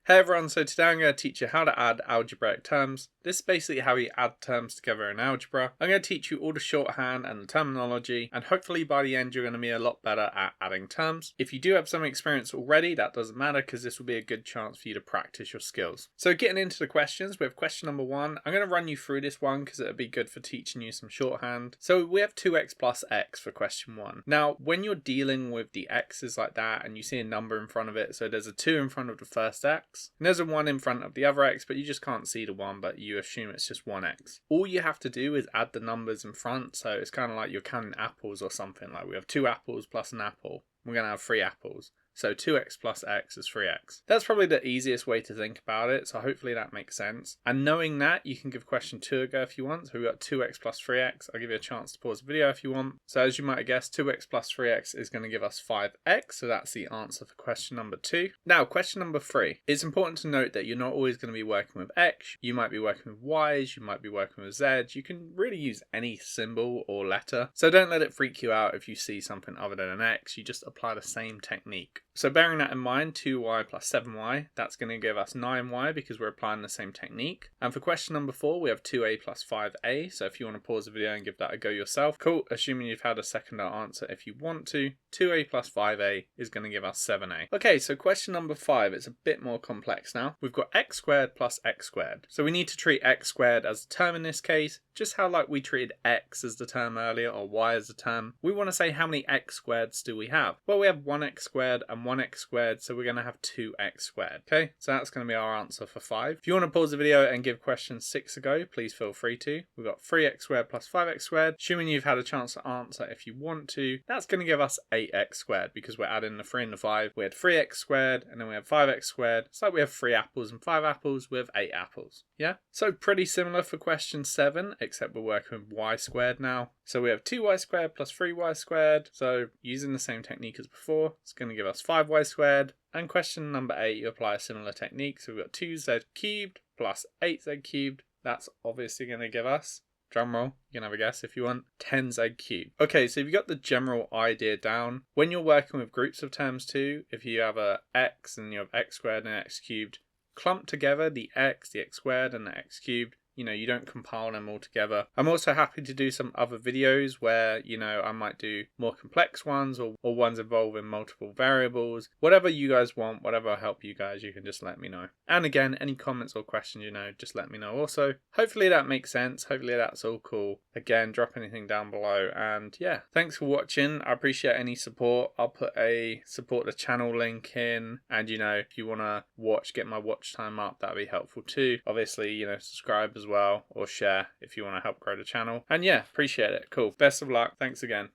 Hey everyone, so today I'm going to teach you how to add algebraic terms. This is basically how you add terms together in algebra. I'm going to teach you all the shorthand and the terminology, and hopefully by the end you're going to be a lot better at adding terms. If you do have some experience already, that doesn't matter because this will be a good chance for you to practice your skills. So getting into the questions, we have question number 1. I'm going to run you through this one because it'll be good for teaching you some shorthand. So we have 2x plus x for question 1. Now, when you're dealing with the x's like that and you see a number in front of it, so there's a 2 in front of the first x, and there's a 1 in front of the other x, but you just can't see the 1, but you assume it's just 1x. All you have to do is add the numbers in front, so it's kind of like you're counting apples or something. Like we have 2 apples plus an apple. We're going to have 3 apples. So 2x plus x is 3x. That's probably the easiest way to think about it, so hopefully that makes sense. And knowing that, you can give question 2 a go if you want. So we've got 2x plus 3x. I'll give you a chance to pause the video if you want. So as you might have guessed, 2x plus 3x is going to give us 5x, so that's the answer for question number 2. Now, question number 3. It's important to note that you're not always going to be working with x. You might be working with y's, you might be working with z's. You can really use any symbol or letter. So don't let it freak you out if you see something other than an x. You just apply the same technique. So bearing that in mind, 2y plus 7y, that's going to give us 9y because we're applying the same technique. And for question number 4, we have 2a plus 5a. So if you want to pause the video and give that a go yourself, cool. Assuming you've had a second answer if you want to, 2a plus 5a is going to give us 7a. Okay, so question number 5, it's a bit more complex now. We've got x squared plus x squared. So we need to treat x squared as a term in this case, just how like we treated x as the term earlier or y as the term. We want to say how many x squareds do we have? Well, we have 1x squared and 1x squared, so we're going to have 2x squared. Okay, so that's going to be our answer for 5. If you want to pause the video and give question 6 a go, please feel free to. We've got 3x squared plus 5x squared. Assuming you've had a chance to answer if you want to, that's going to give us 8x squared because we're adding the 3 and the 5. We had 3x squared and then we have 5x squared. It's like we have 3 apples and 5 apples with 8 apples. Yeah, so pretty similar for question 7, except we're working with y squared now. So we have 2y squared plus 3y squared. So using the same technique as before, it's going to give us 5y squared. And question number 8, you apply a similar technique. So we've got 2z cubed plus 8z cubed. That's obviously going to give us, drum roll, you can have a guess if you want, 10z cubed. Okay, so you've got the general idea down. When you're working with groups of terms too, if you have a x and you have x squared and x cubed, clump together the x squared and the x cubed. You know, you don't compile them all together. I'm also happy to do some other videos where, you know, I might do more complex ones or ones involving multiple variables. Whatever you guys want, whatever will help you guys, you can just let me know. And again, any comments or questions, you know, just let me know also. Hopefully that makes sense. Hopefully that's all cool. Again, drop anything down below. And yeah, thanks for watching. I appreciate any support. I'll put a support the channel link in. And, you know, if you want to watch, get my watch time up, that'd be helpful too. Obviously, you know, subscribe as well or share if you want to help grow the channel. And yeah, appreciate it. Cool. Best of luck. Thanks again.